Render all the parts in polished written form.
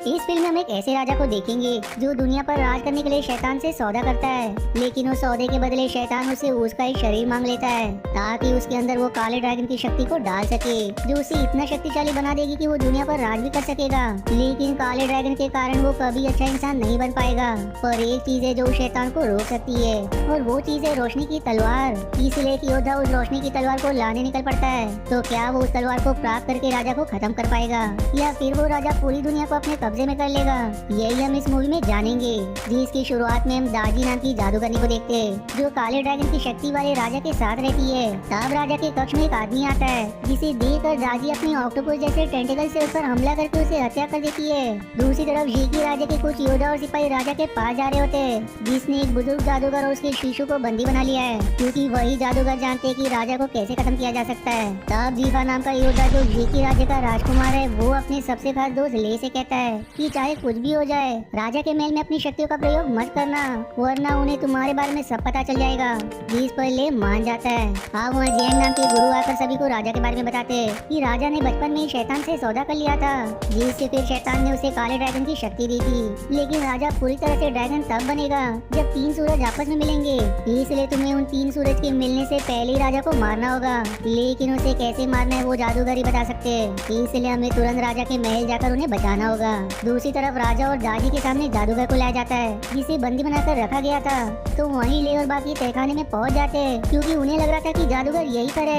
इस फिल्म में हम एक ऐसे राजा को देखेंगे जो दुनिया पर राज करने के लिए शैतान से सौदा करता है, लेकिन उस सौदे के बदले शैतान उससे उसका एक शरीर मांग लेता है ताकि उसके अंदर वो काले ड्रैगन की शक्ति को डाल सके, जो उसे इतना शक्तिशाली बना देगी कि वो दुनिया पर राज भी कर सकेगा। लेकिन काले ड्रैगन के कारण वो कभी अच्छा इंसान नहीं बन पाएगा। पर एक चीज है जो शैतान को रोक सकती है, और वो चीज है रोशनी की तलवार। इसलिए एक योद्धा उस रोशनी की तलवार को लाने निकल पड़ता है। तो क्या वो उस तलवार को प्राप्त करके राजा को खत्म कर पाएगा, या फिर वो राजा पूरी दुनिया को अपने कब्जे में कर लेगा? यही हम इस मूवी में जानेंगे, जिसकी शुरुआत में हम दाजी नाम की जादूगरनी को देखते हैं, जो काले ड्रैगन की शक्ति वाले राजा के साथ रहती है। तब राजा के कक्ष में एक आदमी आता है, जिसे देखकर दाजी अपनी ऑक्टोपस जैसे टेंटिकल से उस पर हमला करके उसे हत्या कर देती है। दूसरी तरफ जीकी राजा के कुछ योद्धा और सिपाही राजा के पास जा रहे होते हैं, जिसने एक बुजुर्ग जादूगर और उसके शिशु को बंदी बना लिया है, क्योंकि वही जादूगर जानते हैं कि राजा को कैसे खत्म किया जा सकता है। तब जीफा नाम का योद्धा, जो जीकी राजा का राजकुमार है, वो अपने सबसे खास दोस्त ले से कहता है कि चाहे कुछ भी हो जाए, राजा के महल में अपनी शक्तियों का प्रयोग मत करना, वरना उन्हें तुम्हारे बारे में सब पता चल जाएगा। जिस पर ले मान जाता है। हाँ, वहाँ जैन नाम के गुरु आकर सभी को राजा के बारे में बताते हैं कि राजा ने बचपन में ही शैतान से सौदा कर लिया था, जिससे फिर शैतान ने उसे काले ड्रैगन की शक्ति दी थी। लेकिन राजा पूरी तरह से ड्रैगन तब बनेगा जब 3 सूरज आपस में मिलेंगे, इसलिए तुम्हें उन 3 सूरज के मिलने से पहले ही राजा को मारना होगा। लेकिन उसे कैसे मारना है वो जादूगर ही बता सकते हैं, इसलिए हमें तुरंत राजा के महल जाकर उन्हें बचाना होगा। दूसरी तरफ राजा और दादी के सामने जादूगर को लाया जाता है, जिसे बंदी बनाकर रखा गया था। तो वहीं ले और बाकी तहखाने में पहुंच जाते हैं, क्योंकि उन्हें लग रहा था कि जादूगर यही करे।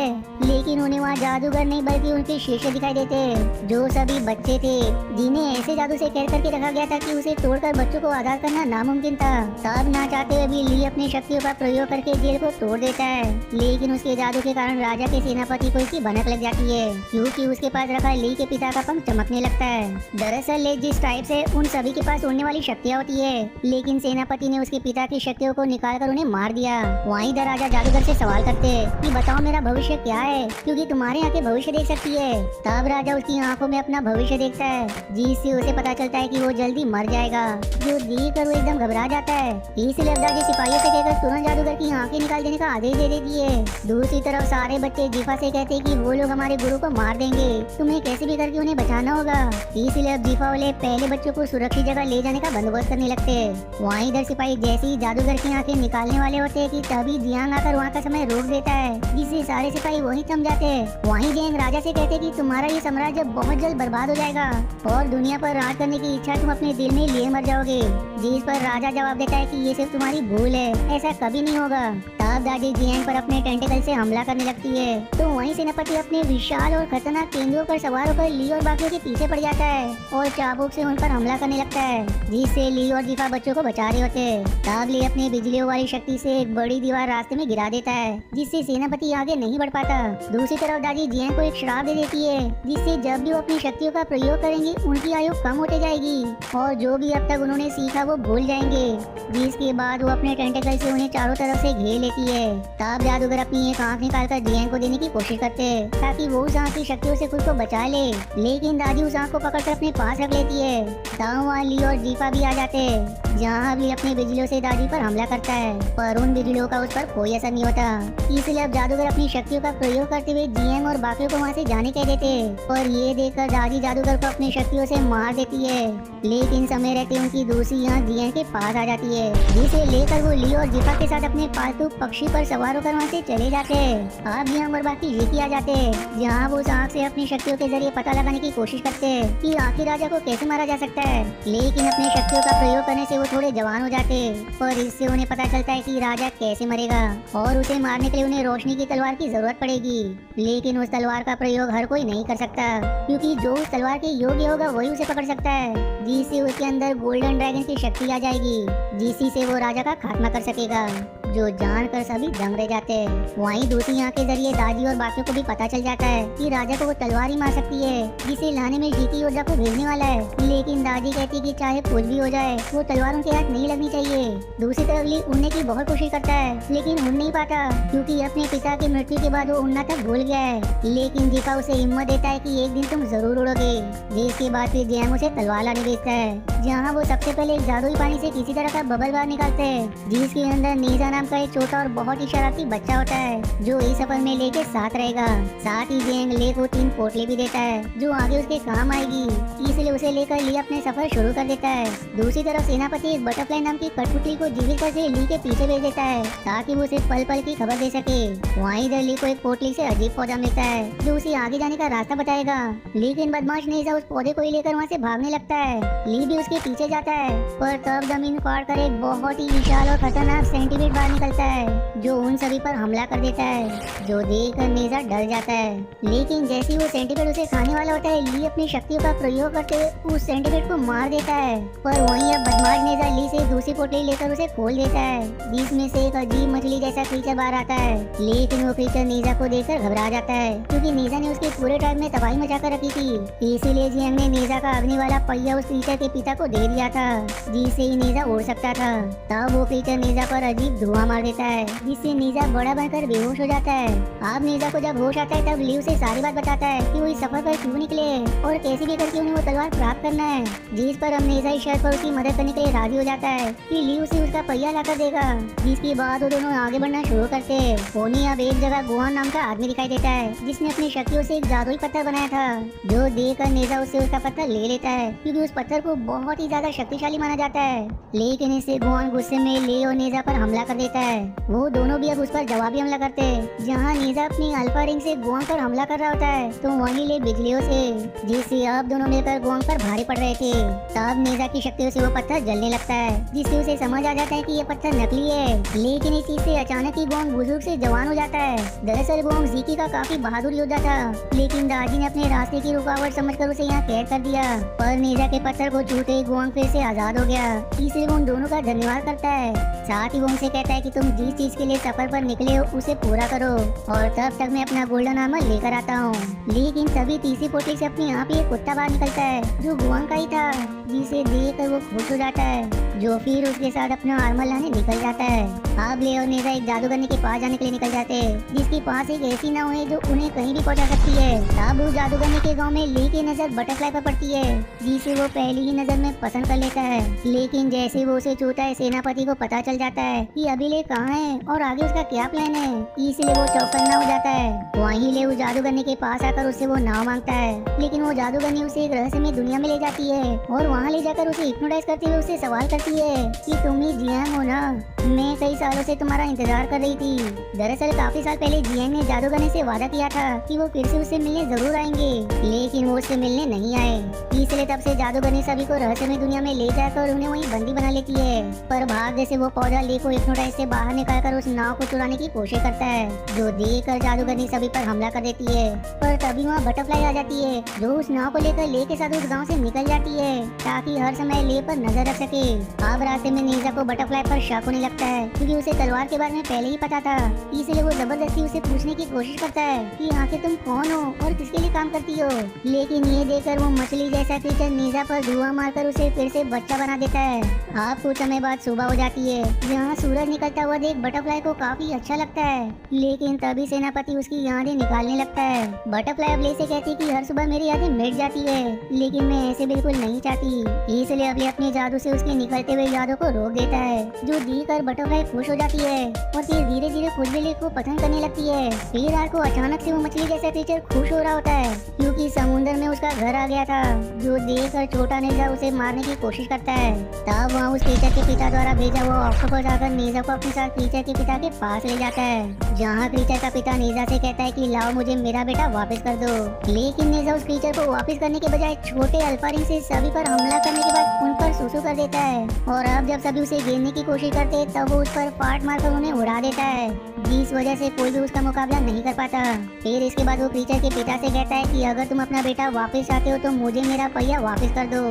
लेकिन उन्हें वहाँ जादूगर नहीं बल्कि उनके शिष्य दिखाई देते, जो सभी बच्चे थे, जिन्हें ऐसे जादू से कैद करके रखा गया था कि उसे तोड़कर बच्चों को आजाद करना नामुमकिन था। तब ना चाहते हुए भी ली अपनी शक्तियों का प्रयोग करके जेल को तोड़ देता है, लेकिन उसके जादू के कारण राजा के सेनापति को इसकी भनक लग जाती है, क्योंकि उसके पास रखा ली के पिता का पंख चमकने लगता है। दरअसल ले जिस टाइप से उन सभी के पास उड़ने वाली शक्तियाँ होती है, लेकिन सेनापति ने उसके पिता की शक्तियों को निकाल कर उन्हें मार दिया। वहीं राजा जादूगर से सवाल करते कि बताओ मेरा भविष्य क्या है, क्योंकि तुम्हारे आंखें भविष्य देख सकती है। तब राजा उसकी आंखों में अपना भविष्य देखता है, जिससे उसे पता चलता है कि वो जल्दी मर जाएगा, जो देख कर वो एकदम घबरा जाता है। इसलिए अब दादी सिपाहियों से कहकर तुरंत जादूगर की आंखें निकाल देने का आदेश दे देती है। दूसरी तरफ सारे बच्चे जीफा से कहते हैं कि वो लोग हमारे गुरु को मार देंगे, तुम्हें कैसे भी करके उन्हें बचाना होगा। इसलिए अब जीफा वाले पहले बच्चों को सुरक्षित जगह ले जाने का बंदोबस्त करने लगते हैं। वहीं इधर सिपाही जैसे ही जादूगर की आंखें निकालने वाले होते हैं कि तभी जियांग आकर वहाँ का समय रोक देता है, जिससे सारे सिपाही वहीं थम जाते हैं। वहीं जियांग राजा से कहते कि तुम्हारा ये साम्राज्य बहुत जल्द बर्बाद हो जाएगा और दुनिया पर राज करने की इच्छा तुम अपने दिल में लिए मर जाओगे। जिस पर राजा जवाब देता है कि ये सिर्फ तुम्हारी भूल है, ऐसा कभी नहीं होगा। तब दादी जियांग पर अपने टेंटिकल से हमला करने लगती है, तो वहीं सेनापति अपने विशाल और खतरनाक तेंदुओं पर सवार होकर ली और बाकियों के पीछे पड़ जाता है और चाबुक से उन पर हमला करने लगता है, जिससे ली और जीफा बच्चों को बचा रहे होते हैं। तब ली अपने बिजलियों वाली शक्ति से एक बड़ी दीवार रास्ते में गिरा देता है, जिससे सेनापति आगे नहीं बढ़ पाता। दूसरी तरफ दादी जियांग को एक श्राप दे देती है, जिससे जब भी वो अपनी शक्तियों का प्रयोग करेंगे उनकी आयु कम होती जाएगी और जो भी अब तक उन्होंने सीखा वो भूल जाएंगे। जिसके बाद वो अपने टेंटिकल से उन्हें चारों तरफ से घेर लेती है। तब जादूगर अपनी एक आंख निकालकर जियांग को देने की कोशिश करते हैं, ताकि वो उस आंख की शक्तियों से खुद को बचा ले। लेकिन दादी उस आंख को पकड़कर अपने पास रख लेती है। तब वहाँ ली और जीफा भी आ जाते हैं, जहाँ ली अपनी बिजलियों से दादी पर हमला करता है, पर उन बिजलियों का उस पर कोई असर नहीं होता। इसलिए अब जादूगर अपनी शक्तियों का प्रयोग करते हुए जियांग और बाकियों को वहाँ से जाने कह देते, और ये देखकर दादी जादूगर को अपनी शक्तियों से मार देती है। लेकिन समय रहते उनकी दूसरी आंख जियांग के पास आ जाती है, जिसे लेकर वो ली और जीफा के साथ अपने पालतू पक्षी पर सवार होकर वहाँ से चले जाते हैं। अब जियांग और बाकी जीकी आ जाते हैं, जहाँ वो उस आंख से अपनी शक्तियों के जरिए पता लगाने की कोशिश करते हैं कि आखिर राजा को कैसे मारा जा सकता है। लेकिन अपनी शक्तियों का प्रयोग करने से वो थोड़े जवान हो जाते हैं, और इससे उन्हें पता चलता है कि राजा कैसे मरेगा, और उसे मारने के लिए उन्हें रोशनी की तलवार की जरूरत पड़ेगी। लेकिन उस तलवार का प्रयोग हर कोई नहीं कर सकता, क्योंकि जो उस तलवार के योग्य होगा वही उसे पकड़ सकता है, जिससे उसके अंदर गोल्डन ड्रैगन की शक्ति आ जाएगी, जिससे से वो राजा का खात्मा कर सकेगा, जो जानकर सभी दंग रह जाते हैं। वहीं दूसरी आंख के जरिए दादी और बाकियों को भी पता चल जाता है कि राजा को वो तलवार ही मार सकती है, जिसे लाने में जीकी योद्धा को भेजने वाला है। लेकिन दादी कहती कि चाहे कुछ भी हो जाए वो तलवार उनके हाथ नहीं लगनी चाहिए। दूसरी तरफ ली उड़ने की बहुत कोशिश करता है, लेकिन उड़ नहीं पाता, क्योंकि अपने पिता की मृत्यु के बाद वो उड़ना तक भूल गया है। लेकिन जीफा उसे हिम्मत देता है कि एक दिन तुम जरूर उड़ोगे। जिसके बाद फिर जियांग उसे तलवार लाने भेजता है, जहाँ वो सबसे पहले एक जादुई पानी से किसी तरह का बबल बार निकालते हैं, जिसके अंदर नीजा नाम का एक छोटा और बहुत ही शरारती बच्चा होता है जो इस सफर में लेके साथ रहेगा। साथ ही जियांग ले को 3 पोटली भी देता है जो आगे उसके काम आएगी, इसलिए उसे लेकर ली अपने सफर शुरू कर देता है। दूसरी तरफ सेनापति एक बटरफ्लाई नाम की कठपुतली को जीवित करके ली के पीछे भेज देता है ताकि वो सिर्फ पल पल की खबर दे सके। वहीं इधर ली को एक पोटली से अजीब पौधा मिलता है जो उसे आगे जाने का रास्ता बताएगा, लेकिन बदमाश नेजा उस पौधे को ही लेकर वहाँ से भागने लगता है। ली भी उसके पीछे जाता है, पर तब जमीन फाड़ कर एक बहुत ही विशाल और खतरनाक सेंटीपीड बाहर निकलता है जो उन सभी पर हमला कर देता है, जो देखकर नेजा डर जाता है। लेकिन जैसे ही वो सेंटीपीड उसे खाने वाला होता है, ली अपनी शक्तियों का प्रयोग करते हुए उस सेंटीपीड को मार देता है। पर वहीं अब बदमाश नेजा ली से दूसरी पोटली लेकर उसे खोल देता है जिसमें से एक अजीब मछली जैसा क्रीचर बाहर आता है। लेकिन वो क्रीचर नेजा को देखकर घबरा जाता है क्योंकि नेजा ने उसके पूरे ट्राइब में तबाही मचा कर रखी थी। इसीलिए जियांग ने नेजा का अग्नि वाला पहिया उस क्रीचर के पिता को दे दिया था जिससे ही नेजा उड़ सकता था। तब वो क्रीचर नेजा पर अजीब धुआं मार देता है जिससे नेजा बड़ा बनकर बेहोश हो जाता है। अब नेजा को जब होश आता है तब ली उसे सारी बात बताता है कि वो इस सफर पर क्यों निकले और कैसे भी करके उन्हें वो तलवार प्राप्त करना है, जिस पर अब नेजा इस शर्त पर उसकी मदद करने के लिए राजी हो जाता है कि ली उसे उसका पहिया लाकर देगा। जिसके बाद वो दोनों आगे बढ़ना शुरू करते हैं। फोनी अब एक जगह गुहान नाम का आदमी दिखाई देता है जिसने अपनी शक्तियों से एक जादुई पत्थर बनाया था, जो देखकर नेजा उससे उसका पत्थर ले लेता है क्योंकि उस पत्थर को बहुत ही ज्यादा शक्तिशाली माना जाता है। लेकिन इससे गुहान गुस्से में ले और नेजा पर हमला कर देता है। वो दोनों भी अब उस पर जवाबी हमला करते हैं। जहाँ नेजा अपनी अल्फा रिंग से गुहान पर हमला कर रहा होता है तो वहीं ले बिजलियों से, जिससे अब दोनों मिलकर गुहान पर भारी पड़ रहे थे। तब नेजा की शक्तियों से वो पत्थर जलने लगता है जिससे उसे समझ आ जाता है कि ये पत्थर नकली है। लेकिन इस चीज से अचानक ही गोंग बुजुर्ग से जवान हो जाता है। दरअसल गोंग जीकी का काफी बहादुर योद्धा था, लेकिन दादी ने अपने रास्ते की रुकावट समझकर उसे यहाँ कैद कर दिया। पर नेजा के पत्थर को छूते ही गोंग फिर से आजाद हो गया, इसलिए वो उन दोनों का धन्यवाद करता है। साथ ही गोंग से कहता है कि तुम जिस चीज के लिए सफर पर निकले हो उसे पूरा करो और तब तक मैं अपना गोल्डन आर्मर लेकर आता हूँ। लेकिन तभी तीसरी पोटली से अपने आप ही एक कुत्ता बाहर निकलता है जो गोंग का ही था, जिसे देखकर वो खुश हो जाता है, जो फिर उसके साथ अपना आर्मर लाने निकल जाता है। अब ले और नेजा एक जादूगरनी के पास जाने के लिए निकल जाते हैं जिसके पास एक ऐसी नाव है जो उन्हें कहीं भी पहुंचा सकती है। तब उस जादूगरनी के गांव में ली की नजर बटरफ्लाई पर पड़ती है जिसे वो पहली ही नजर में पसंद कर लेता है। लेकिन जैसे वो उसे छूता है सेनापति को पता चल जाता है कि अभी ले कहाँ है और आगे उसका क्या प्लान है, इसलिए वो चौकन्ना हो जाता है। वहीं ले उस जादूगरनी के पास आकर उससे वो नाव मांगता है, लेकिन वो जादूगरनी उसे एक रहस्यमय दुनिया में ले जाती है और वहाँ ले जाकर उसे हिप्नोटाइज करते हुए उससे सवाल करती है कि तुम ही जियांग हो ना, मैं कई सालों से तुम्हारा इंतजार कर रही थी। दरअसल काफी साल पहले जियांग ने जादूगरनी से वादा किया था कि वो फिर से उससे मिलने जरूर आएंगे, लेकिन वो उससे मिलने नहीं आए। इसलिए तब से जादूगरनी सभी को रहस्यमय दुनिया में ले जाकर उन्हें वहीं बंदी बना लेती है। पर भाग्य से वो पौधा ले को हिप्नोटाइज से बाहर निकालकर उस नाव को चुराने की कोशिश करता है, जो देखकर जादूगरनी सभी पर हमला कर देती है। पर तभी वहाँ बटरफ्लाई आ जाती है जो उस नाव को लेकर ले के साथ उस गाँव से निकल जाती है ताकि हर समय ले पर नजर रख सके। अब रास्ते में नेजा को बटरफ्लाई पर शक होने लगता है क्योंकि उसे तलवार के बारे में पहले ही पता था, इसलिए वो जबरदस्ती उसे पूछने की कोशिश करता है कि आखिर तुम कौन हो और किसके लिए काम करती हो। लेकिन ये देखकर वो मछली जैसा क्रीचर नेजा पर धुआं मारकर उसे फिर से बच्चा बना देता है। अब कुछ समय बाद सुबह हो जाती है जहाँ सूरज निकलता हुआ देख बटरफ्लाई को काफी अच्छा लगता है, लेकिन तभी सेनापति उसकी यादें निकालने लगता है। बटरफ्लाई अब ले से कहती कि हर सुबह मेरी यादें मिट जाती है, लेकिन मैं ऐसे बिल्कुल नहीं चाहती, इसलिए अब ले अपने जादू से उसके निकलते हुए यादों को रोक देता है, जो देखकर बटरफ्लाई खुश हो जाती है और फिर धीरे धीरे खुद भी ले को पसंद करने लगती है। फिर रात को अचानक से वो मछली जैसा क्रीचर खुश हो रहा होता है क्योंकि समुद्र में उसका घर आ गया था, जो देखकर छोटा नेजा उसे मारने की कोशिश करता है। तब वहाँ उस क्रीचर के पिता द्वारा भेजा हुआ ऑक्टोपस आकर नेजा को अपने साथ क्रीचर के पिता के पास ले जाता है, जहाँ क्रीचर का पिता नेजा से कहता है कि लाओ मुझे मेरा बेटा वापस कर दो। लेकिन नेजा उस क्रीचर को वापस करने के बजाय छोटे अल्फा रिंग से सभी पर हमला करने के बाद उन पर सुसु कर देता है और अब जब सभी उसे गिरने की कोशिश करते हैं तब वो उस पर फाट मारकर उन्हें उड़ा देता है, जिस वजह से कोई भी उसका मुकाबला नहीं कर पाता। फिर इसके बाद वो क्रीचर के पिता से कहता है कि अगर तुम अपना बेटा वापस चाहते हो तो मुझे मेरा पहिया वापस कर दो,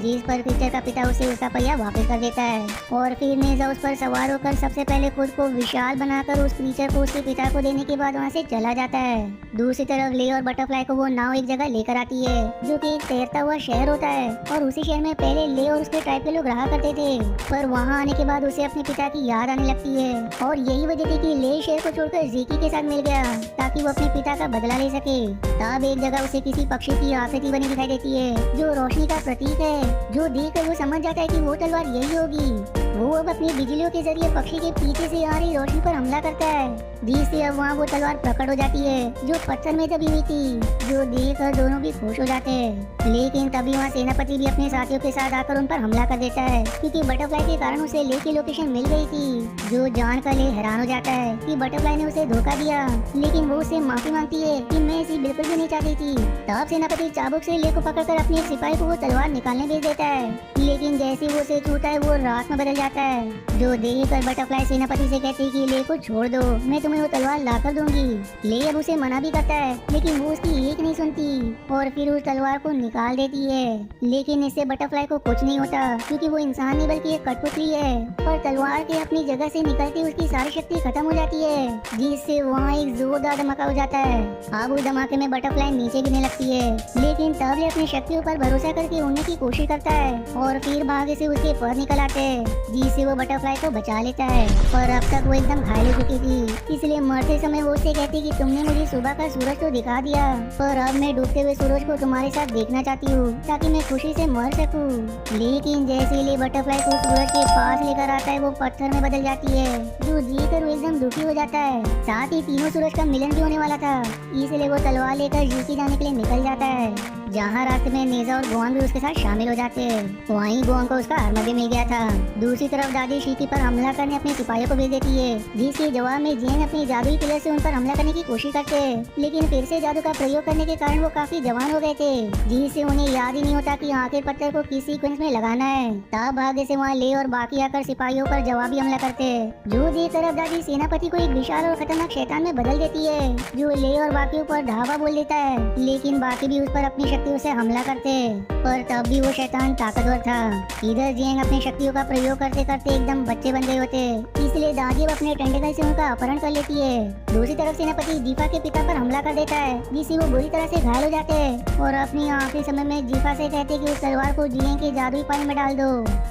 जिस पर क्रीचर का पिता उसे उसका पहिया वापस कर देता है। और फिर नेजा उस पर सवार होकर सबसे पहले खुद को विशाल बनाकर उस क्रीचर को उसके पिता को देने के बाद वहाँ से चला जाता है। दूसरी तरफ ले और बटरफ्लाई को वो नाव एक जगह लेकर आती है जो कि एक तैरता हुआ शहर होता है और उसी शहर में पहले ले और उसके ट्राइब के लोग रहा करते थे। पर वहाँ आने के बाद उसे अपने पिता की याद आने लगती है और यही वजह थी कि ले शहर को छोड़कर जीकी के साथ मिल गया ताकि वो अपने पिता का बदला ले सके। तब एक जगह उसे किसी पक्षी की आकृति बनी दिखाई देती है जो रोशनी का प्रतीक है, जो देखकर वो समझ जाता है कि वो तलवार यही होगी। वो अब अपनी बिजलियों के जरिए पक्षी के पीछे से आ रही रोशनी पर हमला करता है, जिससे अब वहाँ वो तलवार प्रकट हो जाती है जो पत्थर में दबी हुई थी, जो देखकर दोनों भी खुश हो जाते हैं। लेकिन तभी वहाँ सेनापति भी अपने साथियों के साथ आकर उन पर हमला कर देता है, क्योंकि बटरफ्लाई के कारण उसे ले की लोकेशन मिल गई थी। जो जानकर ले हैरान हो जाता है कि बटरफ्लाई ने उसे धोखा दिया, लेकिन वो उसे माफी मांगती है कि मैं इसे बिल्कुल भी नहीं चाहती थी। तब सेनापति चाबुक से ले को पकड़कर अपने एक सिपाही को वो तलवार निकालने भेज देता है, लेकिन जैसे वो उसे छूता है वो राख में बदल जाता है। जो देखकर बटरफ्लाई सेनापति से कहती है कि ले को छोड़ दो, मैं तुम्हें वो तलवार ला कर दूंगी। ले अब उसे मना भी करता है, लेकिन वो उसकी एक नहीं सुनती और फिर उस तलवार को निकाल देती है। लेकिन इससे बटरफ्लाई को कुछ नहीं होता, क्योंकि वो इंसान नहीं बल्कि एक कठपुतली है। पर तलवार के अपनी जगह से निकलती उसकी सारी शक्ति खत्म हो जाती है, जिससे वहाँ एक जोरदार धमाका हो जाता है। अब उस धमाके में बटरफ्लाई नीचे गिरने लगती है, लेकिन तब ले अपनी शक्तियों पर भरोसा करके उड़ने की कोशिश करता है और फिर भाग्य से उसके पर निकल आते हैं, जिससे वो बटरफ्लाई को बचा लेता है। पर अब तक वो एकदम घायल हो चुकी थी, इसलिए मरते समय वो उसे कहती कि तुमने मुझे सुबह का सूरज तो दिखा दिया, पर अब मैं डूबते हुए सूरज को तुम्हारे साथ देखना चाहती हूँ ताकि मैं खुशी से मर सकूँ। लेकिन जैसे ही बटरफ्लाई को सूरज के पास लेकर आता है वो पत्थर में बदल जाती है, जो जीकर वो एकदम दुखी हो जाता है। साथ ही तीनों सूरज का मिलन भी होने वाला था, इसलिए वो तलवार लेकर जीती जाने के लिए निकल जाता है, जहाँ रास्ते में नेजा और गोवांग भी उसके साथ शामिल हो जाते हैं। वहीं गोवांग को उसका आर्मर भी मिल गया था। दूसरी तरफ दादी शीकी पर हमला करने अपने सिपाहियों को भेज देती है, जिसके जवाब में जेन अपनी जादुई किलर से उन पर हमला करने की कोशिश करते हैं, लेकिन फिर से जादू का प्रयोग करने के कारण वो काफी जवान हो गए थे, जिससे उन्हें याद ही नहीं होता कि आखिर पत्थर को किस सीक्वेंस में लगाना है। तब भाग्य से वहाँ ले और बाकी आकर सिपाहियों पर जवाबी हमला करते हैं, जो देखकर अब दादी सेनापति को एक विशाल और खतरनाक शैतान में बदल देती है, जो ले और बाकियों पर ढाबा बोल देता है। लेकिन बाकी भी उस पर अपनी शक्तियों से हमला करते, पर तब भी वो शैतान ताकतवर था। इधर जेंग अपनी शक्तियों का प्रयोग करते करते एकदम बच्चे बन गए होते, इसलिए दादी अब अपने टेंटेकल से उनका अपहरण कर लेती है। दूसरी तरफ सेनापति जीफा के पिता पर हमला कर देता है, जिससे वो बुरी तरह से घायल हो जाते हैं और अपनी आखिरी समय में जीफा से कहते कि उस तलवार को जिएं के जादुई पानी में डाल दो,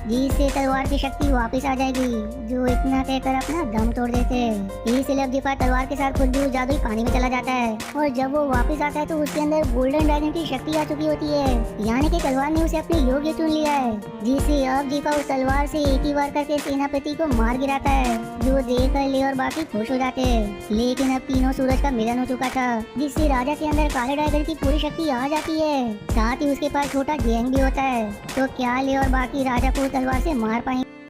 जिससे तलवार की शक्ति वापस आ जाएगी। जो इतना कहकर अपना दम तोड़ देते, इसलिए अब जीफा तलवार के साथ खुद भी उस जादुई पानी में चला जाता है और जब वो वापस आता है तो उसके अंदर गोल्डन ड्रैगन की शक्ति आ चुकी होती है, यानी कि तलवार ने उसे अपने योग्य चुन लिया है, जिससे अब जीफा उस तलवार से एक ही बार करके सेनापति को मार गिराता है, जो देखकर ले और बाकी खुश हो जाते हैं। लेकिन अब तीनों सूरज का मिलन हो चुका था, जिससे राजा के अंदर काले ड्रैगन की पूरी शक्ति आ जाती है। साथ ही उसके पास छोटा जेंग भी होता है, तो क्या ले और बाकी राजा को तलवार से मार पाएंगे?